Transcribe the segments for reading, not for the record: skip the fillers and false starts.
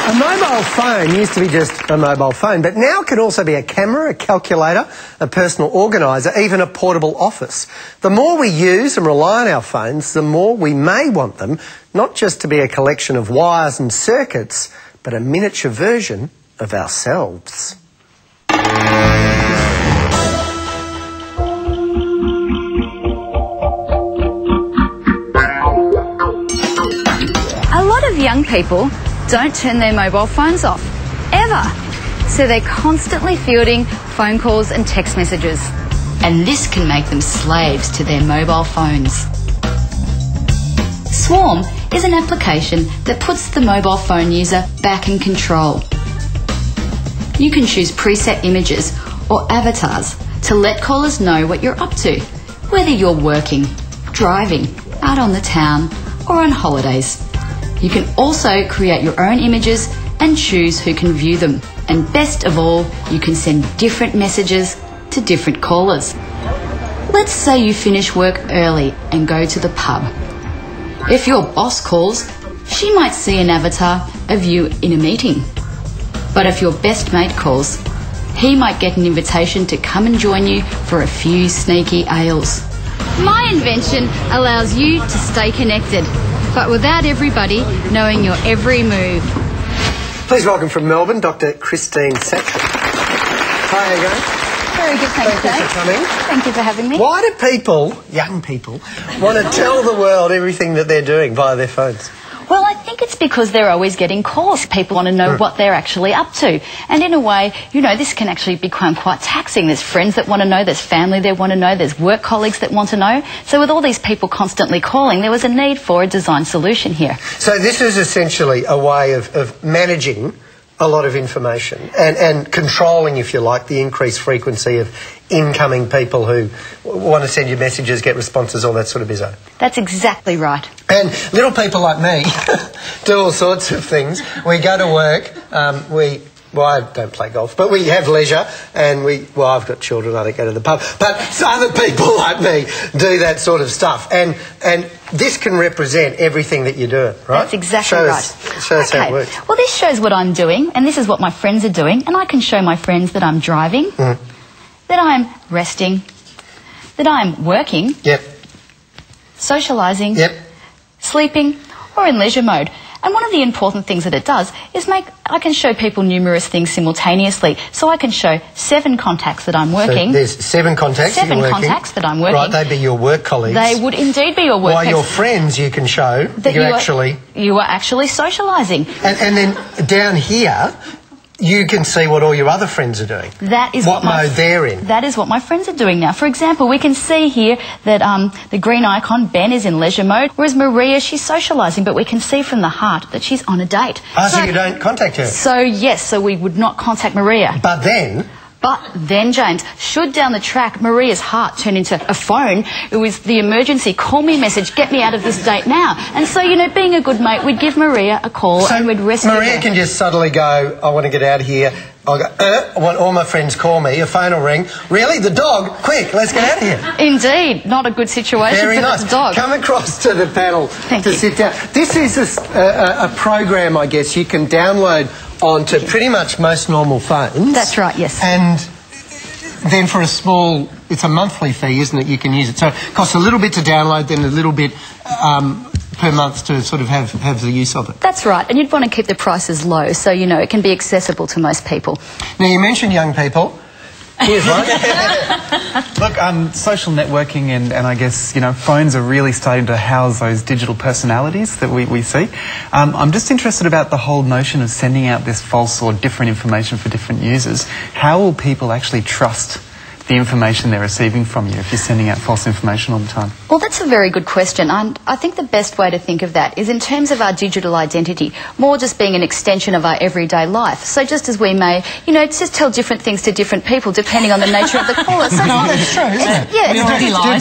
A mobile phone used to be just a mobile phone, but now it can also be a camera, a calculator, a personal organiser, even a portable office. The more we use and rely on our phones, the more we may want them not just to be a collection of wires and circuits, but a miniature version of ourselves. A lot of young people don't turn their mobile phones off, ever. So they're constantly fielding phone calls and text messages. And this can make them slaves to their mobile phones. Swarm is an application that puts the mobile phone user back in control. You can choose preset images or avatars to let callers know what you're up to, whether you're working, driving, out on the town, or on holidays. You can also create your own images and choose who can view them. And best of all, you can send different messages to different callers. Let's say you finish work early and go to the pub. If your boss calls, she might see an avatar of you in a meeting. But if your best mate calls, he might get an invitation to come and join you for a few sneaky ales. My invention allows you to stay connected, but without everybody knowing your every move. Please welcome from Melbourne, Dr. Christine Satchel. Hi, how are you going? Very good, thank you, Thank you for coming. Thank you for having me. Why do people, young people, want to tell the world everything that they're doing via their phones? Well, I think it's because they're always getting calls. People want to know what they're actually up to. And in a way, you know, this can actually become quite taxing. There's friends that want to know, there's family that want to know, there's work colleagues that want to know. So with all these people constantly calling, there was a need for a design solution here. So this is essentially a way of managing a lot of information and controlling, if you like, the increased frequency of incoming people who want to send you messages, get responses, all that sort of bizarre. That's exactly right. And little people like me do all sorts of things. We go to work, well, I don't play golf, but we have leisure, and well, I've got children, I don't go to the pub, but other people like me do that sort of stuff, and this can represent everying that you're doing, right? That's exactly right. Show us how it works. Well, this shows what I'm doing, and this is what my friends are doing, and I can show my friends that I'm driving, that I'm resting, that I'm working, socialising, sleeping, or in leisure mode. And one of the important things that it does is I can show people numerous things simultaneously. So I can show 7 contacts that I'm working. So there's 7 contacts that you're working. 7 contacts that I'm working. Right, they'd be your work colleagues. They would indeed be your work colleagues. While your friends, you can show that you are actually socialising. And then down here, you can see what all your other friends are doing. That is what mode they're in. That is what my friends are doing now. For example, we can see here that the green icon, Ben, is in leisure mode, whereas Maria, she's socialising, but we can see from the heart that she's on a date. Oh, so you don't contact her? So, yes, so we would not contact Maria. But then, James, should down the track Maria's heart turn into a phone, it was the emergency, call me message, get me out of this date now. And so, you know, being a good mate, we'd give Maria a call and we'd rescue her. Maria can just suddenly go, I want to get out of here. I'll go, I want all my friends call me, a phone will ring. Really? The dog? Quick, let's get out of here. Indeed. Not a good situation Very for nice. the dog. Come across to the panel to sit down. This is a program, I guess, you can download onto pretty much most normal phones. That's right, yes. And then for it's a monthly fee, isn't it? You can use it. So it costs a little bit to download, then a little bit per month to sort of have the use of it. That's right, and you'd want to keep the prices low so, you know, it can be accessible to most people. Now, you mentioned young people. Here's one. Look, social networking and I guess, you know, phones are really starting to house those digital personalities that we see. I'm just interested about the whole notion of sending out this false or different information for different users. How will people actually trust the information they're receiving from you if you're sending out false information all the time? Well, that's a very good question, and I think the best way to think of that is in terms of our digital identity, more just being an extension of our everyday life. So just as we may, you know, just tell different things to different people depending on the nature of the caller. So no, that's true, isn't it? Yeah. Do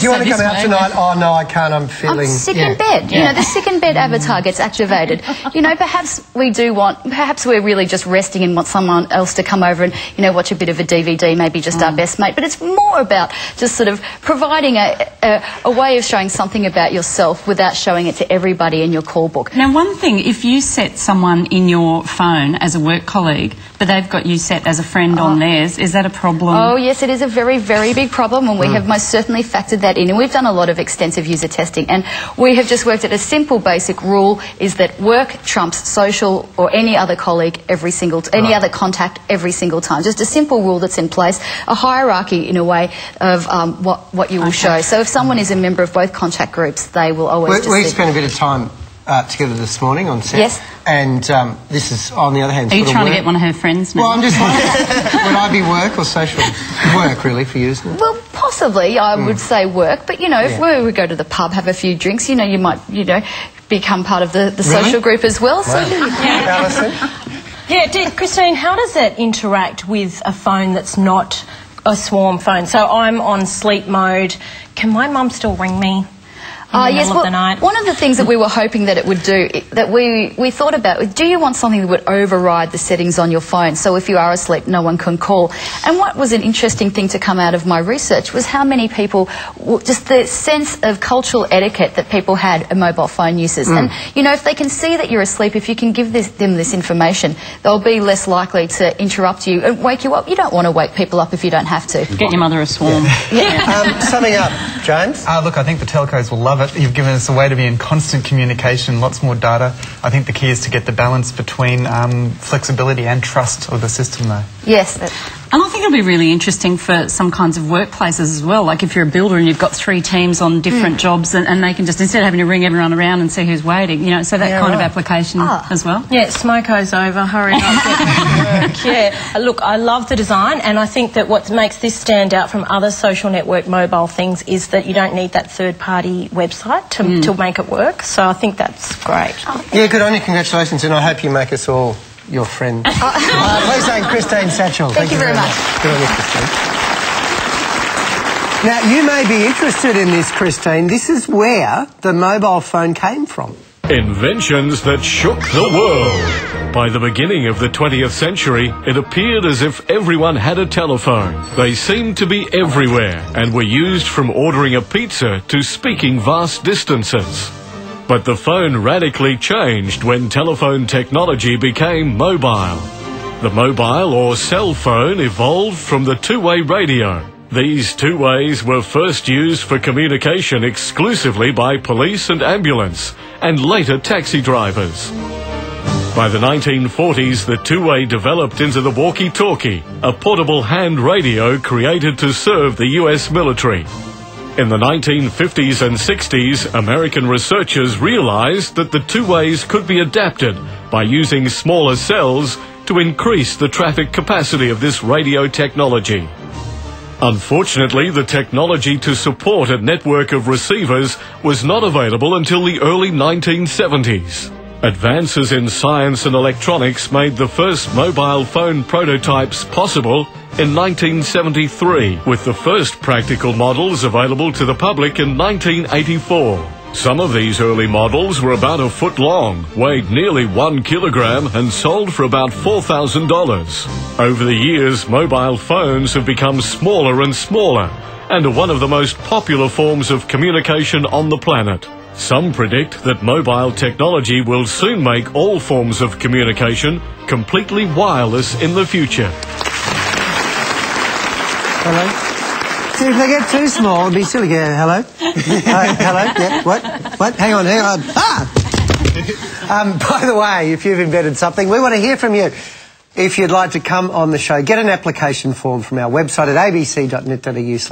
you want to come out tonight? Oh, no, I can't, I'm feeling... I'm sick in bed. You know, the sick in bed avatar gets activated. You know, perhaps we're really just resting and want someone else to come over and, you know, watch a bit of a DVD, maybe just our best mate. But it's It's more about just sort of providing a way of showing something about yourself without showing it to everybody in your call book. Now, one thing, if you set someone in your phone as a work colleague, but they've got you set as a friend on theirs, is that a problem? Oh, yes, it is a very, very big problem, and we have most certainly factored that in. And we've done a lot of extensive user testing, and we have just worked at a simple basic rule, is that work trumps social or any other colleague any other contact every single time. Just a simple rule that's in place, a hierarchy in a way of what you will show. So if someone is a member of both contact groups, they will always We spent a bit of time together this morning on set. Yes. And this is, on the other hand, Are you trying to get one of her friends now? Well, I'm just wondering, would I be work or social? Work, really, for you, isn't it? Well, possibly, I would say work. But, you know, if we would go to the pub, have a few drinks, you know, you might, become part of the social group as well. So, Alison? Yeah, Christine, how does it interact with a phone that's not a swarm phone? So I'm on sleep mode. Can my mum still ring me? Yes, well, one of the things that we were hoping that it would do, that we thought about, do you want something that would override the settings on your phone, so if you are asleep no one can call? And what was an interesting thing to come out of my research was how many people, just the sense of cultural etiquette that people had in mobile phone users. And, you know, if they can see that you're asleep, if you can give them this information, they'll be less likely to interrupt you and wake you up. You don't want to wake people up if you don't have to. Get your mother a swarm. Summing up, James? Look, I think the telcos will love it. You've given us a way to be in constant communication, lots more data. I think the key is to get the balance between flexibility and trust of the system, though. Yes. And I think it'll be really interesting for some kinds of workplaces as well. Like if you're a builder and you've got 3 teams on different jobs, and they can just, instead of having to ring everyone around and see who's waiting, you know, so that kind of application as well. Yeah, smoko's over, hurry up, get to work. Yeah, look, I love the design, and I think that what makes this stand out from other social network mobile things is that you don't need that third-party website to make it work, so I think that's great. Yeah, good on you, congratulations, and I hope you make us all your friend. Please thank Christine Satchell. Thank you very much. Good on you, Christine. Now, you may be interested in this, Christine. This is where the mobile phone came from. Inventions that shook the world. By the beginning of the 20th century, it appeared as if everyone had a telephone. They seemed to be everywhere and were used from ordering a pizza to speaking vast distances. But the phone radically changed when telephone technology became mobile. The mobile or cell phone evolved from the two-way radio. These two-ways were first used for communication exclusively by police and ambulance, and later taxi drivers. By the 1940s, the two-way developed into the walkie-talkie, a portable hand radio created to serve the US military. In the 1950s and 60s, American researchers realized that the two ways could be adapted by using smaller cells to increase the traffic capacity of this radio technology. Unfortunately, the technology to support a network of receivers was not available until the early 1970s. Advances in science and electronics made the first mobile phone prototypes possible in 1973, with the first practical models available to the public in 1984. Some of these early models were about a foot long, weighed nearly 1 kilogram and sold for about $4,000. Over the years, mobile phones have become smaller and smaller and are one of the most popular forms of communication on the planet. Some predict that mobile technology will soon make all forms of communication completely wireless in the future. Hello? See, if they get too small, it'd be silly. Yeah, hello? Hello? Yeah, what? Hang on. By the way, if you've invented something, we want to hear from you. If you'd like to come on the show, get an application form from our website at abc.net.au/.